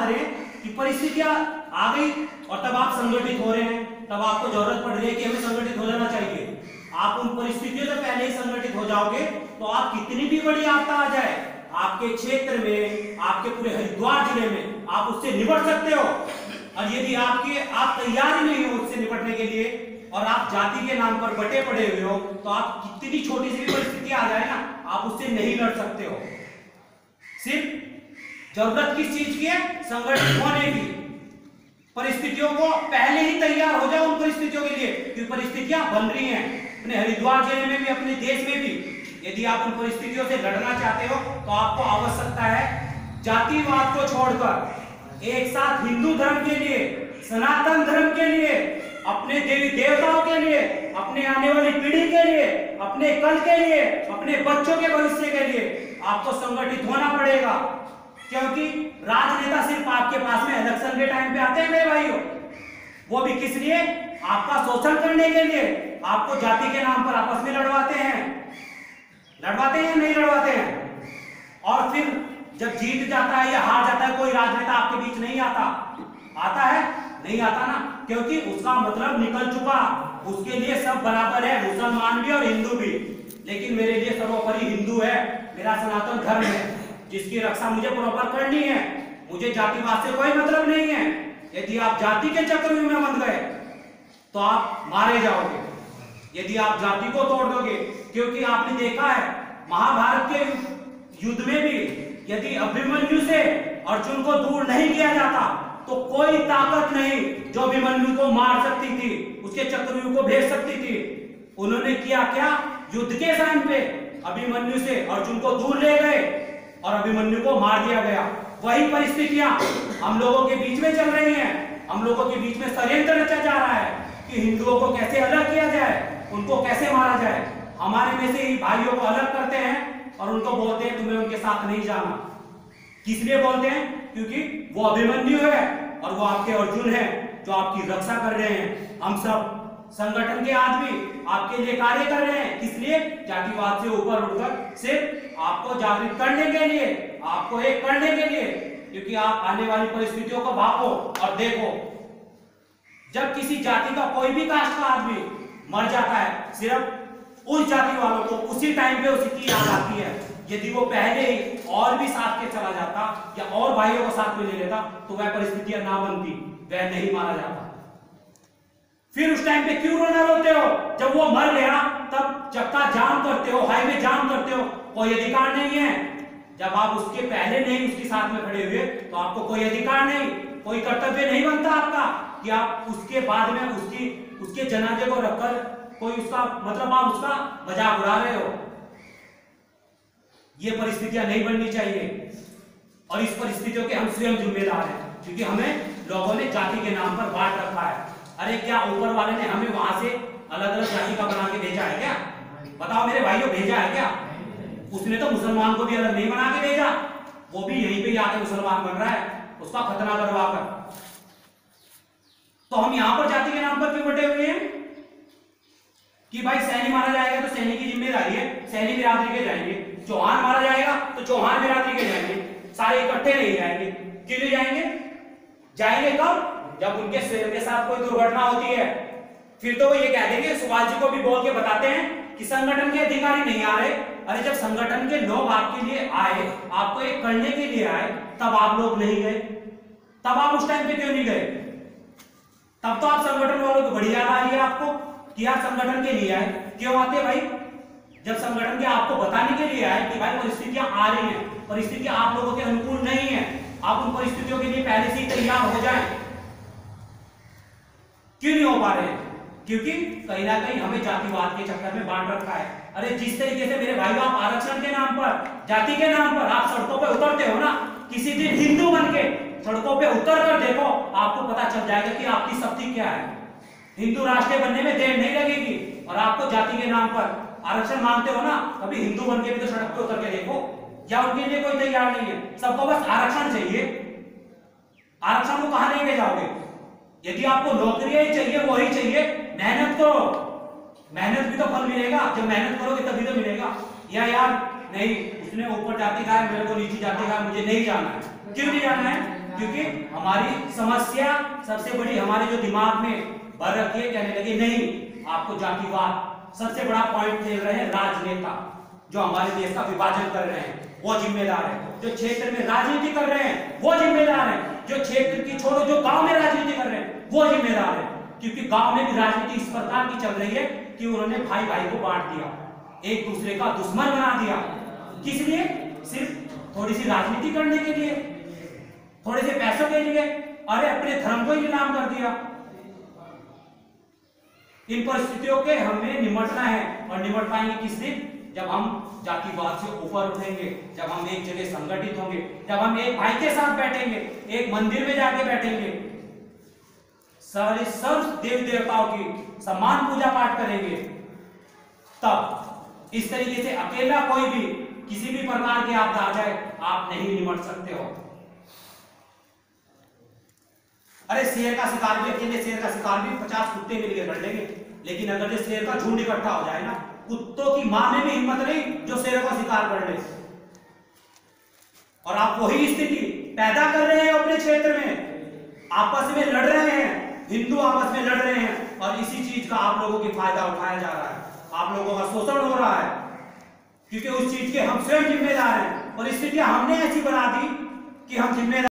रहे हैं कि परिस्थितियां आ गई और तब आप संगठित हो रहे हैं, तब आपको जरूरत पड़ रही है कि हमें संगठित हो जाना चाहिए। आप उन परिस्थितियों से पहले ही संगठित हो जाओगे तो आप कितनी भी बड़ी आपदा आ जाए आपके क्षेत्र में, आपके पूरे हरिद्वार जिले में, आप उससे निपट सकते हो। और यदि आप तैयार ही नहीं हो उससे निपटने के लिए और आप जाति के नाम पर बटे पड़े हुए हो तो आप कितनी छोटी सी भी परिस्थिति आ जाए ना, आप उससे नहीं लड़ सकते हो। सिर्फ जरूरत किस चीज की है? संगठित होने की। परिस्थितियों को पहले ही तैयार हो जाओ उन परिस्थितियों के लिए, क्योंकि परिस्थितियां बन रही हैं अपने हरिद्वार जिले में भी, अपने देश में भी। यदि आप उन परिस्थितियों से लड़ना चाहते हो तो आपको आवश्यकता है जातिवाद को छोड़कर एक साथ हिंदू धर्म के लिए, सनातन धर्म के लिए, अपने देवी देवताओं के लिए, अपने आने वाली पीढ़ी के लिए, अपने कल के लिए, अपने बच्चों के भविष्य के लिए आपको संगठित होना पड़ेगा। क्योंकि राजनेता सिर्फ आपके पास में इलेक्शन के टाइम पे आते हैं मेरे भाइयों, वो भी किस लिए? आपका शोषण करने के लिए। आपको जाति के नाम पर आपस में लड़वाते हैं या नहीं लड़वाते हैं? और फिर जब जीत जाता है या हार जाता है कोई राजनेता आपके बीच नहीं आता है? नहीं आता ना, क्योंकि उसका मतलब निकल चुका। उसके लिए सब बराबर है, मुसलमान भी और हिंदू भी। लेकिन मेरे लिए सर्वोपरि हिंदू है, मेरा सनातन धर्म है जिसकी रक्षा मुझे प्रॉपर करनी है। मुझे जातिवाद से कोई मतलब नहीं है। यदि आप जाति के चक्रव्यूह में बंध गए तो आप मारे जाओगे, यदि आप जाति को तोड़ दोगे। क्योंकि आपने देखा है महाभारत के युद्ध में भी यदि अभिमन्यु से अर्जुन को दूर नहीं किया जाता तो कोई ताकत नहीं जो अभिमन्यु को मार सकती थी, उसके चक्रव्यूह को भेज सकती थी। उन्होंने किया क्या? युद्ध के टाइम पे अभिमन्यु से अर्जुन को दूर ले गए और अभिमन्यु को मार दिया गया। वही परिस्थितियां हम लोगों के बीच में चल रही हैं। हम लोगों के बीच में षड्यंत्र रचा जा रहा है कि हिंदुओं को कैसे अलग किया जाए, उनको कैसे मारा जाए। हमारे में से ही भाइयों को अलग करते हैं और उनको बोलते हैं तुम्हें उनके साथ नहीं जाना। किस लिए बोलते हैं? क्योंकि वो अभिमन्यु है और वो आपके अर्जुन है जो आपकी रक्षा कर रहे हैं। हम सब संगठन के आदमी आपके लिए कार्य कर रहे हैं। किस लिए? जातिवाद से ऊपर उठकर सिर्फ आपको जागृत करने के लिए, आपको एक करने के लिए। क्योंकि आप आने वाली परिस्थितियों को भापो और देखो, जब किसी जाति का कोई भी कास्ट का आदमी मर जाता है, सिर्फ उस जाति वालों को उसी टाइम पे उसकी याद आती है। यदि वो पहले ही और भी साथ के चला जाता या और भाइयों को साथ में ले लेता तो वह परिस्थितियां ना बनती, वह नहीं मारा जाता। फिर उस टाइम पे क्यों रोना रोते हो? जब वो मर गया तब चक्का जाम करते हो, हाईवे जाम करते हो, कोई अधिकार नहीं है। जब आप उसके पहले नहीं उसके साथ में खड़े हुए तो आपको कोई अधिकार नहीं, कोई कर्तव्य नहीं बनता आपका कि आप उसके बाद में उसके जनाजे को रखकर कोई उसका मतलब आप उसका मजाक उड़ा रहे हो। ये परिस्थितियां नहीं बननी चाहिए और इस परिस्थितियों के हम स्वयं जिम्मेदार हैं, क्योंकि हमें लोगों ने जाति के नाम पर बांट रखा है। अरे क्या ऊपर वाले ने हमें वहां से अलग अलग जाति का बना के भेजा है क्या? बताओ मेरे भाइयों, भेजा है क्या? उसने तो मुसलमान को भी अलग नहीं बना के भेजा, वो भी यहीं पे आके मुसलमान बन रहा है उसका खतना करवा कर। तो हम यहां पर जाति के नाम पर क्यों बटे हुए हैं कि भाई सैनी मारा जाएगा तो सैनी की जिम्मेदारी है, सैनी बिरादरी के जाएंगे। चौहान मारा जाएगा तो चौहान बिरादरी के जाएंगे, सारे इकट्ठे नहीं जाएंगे। क्यों नहीं जाएंगे? जाएंगे कब? जब उनके शेर के साथ कोई दुर्घटना होती है, फिर तो वो ये कह देंगे, सुभाष जी को भी बोल के बताते हैं कि संगठन के अधिकारी नहीं आ रहे। अरे जब संगठन के लोग आपके लिए आए, आपको एक करने के लिए आए, तब आप लोग नहीं गए, तब आप उस टाइम पे क्यों नहीं गए? तब तो आप संगठन वालों को बड़ी याद आ रही है आपको कि यार संगठन के लिए आए। क्यों आते भाई? जब संगठन के आपको बताने के लिए आए कि भाई परिस्थितियां आ रही हैं, परिस्थितियां आप लोगों के अनुकूल नहीं है, आप उन परिस्थितियों के लिए पहले से ही तैयार हो जाएं। क्यों नहीं हो पा रहे? क्योंकि कहीं ना कहीं हमें जातिवाद के चक्कर में बांट रखा है। अरे जिस तरीके से मेरे भाई आप आरक्षण के नाम पर, जाति के नाम पर आप सड़कों पे उतरते हो ना, किसी दिन हिंदू बन के सड़कों पे उतर कर देखो, आपको पता चल जाएगा कि आपकी शक्ति क्या है। हिंदू राष्ट्र बनने में देर नहीं लगेगी। और आपको जाति के नाम पर आरक्षण मांगते हो ना, कभी हिंदू बन के भी तो सड़क पे उतर के देखो। या उनके लिए कोई तैयार नहीं है, सबको बस आरक्षण चाहिए। आरक्षण को कहां लेके जाओगे? यदि आपको नौकरियां ही चाहिए, वो ही चाहिए, मेहनत करो, मेहनत भी तो फल मिलेगा। जब मेहनत करोगे तभी तो मिलेगा। या यार नहीं, उसने ऊपर जाति कहा है, मेरे को नीचे जाति कहा, मुझे नहीं जाना है, क्यों नहीं जाना है? क्योंकि हमारी समस्या सबसे बड़ी हमारे जो दिमाग में भर रखी है, कहने लगे नहीं आपको जातिवाद सबसे बड़ा पॉइंट खेल रहे हैं राजनेता, जो हमारे देश का विभाजन कर रहे हैं वो जिम्मेदार है, जो क्षेत्र में राजनीति कर रहे हैं वो जिम्मेदार है, जो क्षेत्र की छोड़ो जो गांव में राजनीति कर रहे हैं वो जिम्मेदार है। क्योंकि गांव में भी राजनीति इस प्रकार की चल रही है कि उन्होंने भाई भाई को बांट दिया, एक दूसरे का दुश्मन बना दिया। किस लिए? सिर्फ थोड़ी सी राजनीति करने के लिए, थोड़े से पैसों के लिए। अरे अपने धर्म को ही नीलाम कर दिया। इन परिस्थितियों के हमें निपटना है, और निपट पाएंगे किस दिन? जब हम जातिवाद से ऊपर उठेंगे, जब हम एक जगह संगठित होंगे, जब हम एक भाई के साथ बैठेंगे, एक मंदिर में जाके बैठेंगे, सारे सब देव देवताओं की सम्मान पूजा पाठ करेंगे, तब इस तरीके से अकेला कोई भी किसी भी प्रकार के आपदा आ जाए आप नहीं निपट सकते हो। अरे शेर का शिकार भी, अकेले शेर का शिकार भी 50 कुत्ते मिलकर कर लेंगे, लेकिन अगर जो शेर का झुंड इकट्ठा हो जाए ना, कुत्तों की मां में भी हिम्मत नहीं जो शेरों का शिकार कर ले। और आप वही स्थिति पैदा कर रहे हैं अपने क्षेत्र में, आपस में लड़ रहे हैं, हिंदू आपस में लड़ रहे हैं, और इसी चीज का आप लोगों की फायदा उठाया जा रहा है, आप लोगों का शोषण हो रहा है, क्योंकि उस चीज के हम स्वयं जिम्मेदार हैं। और स्थितियां हमने ऐसी बना दी कि हम जिम्मेदार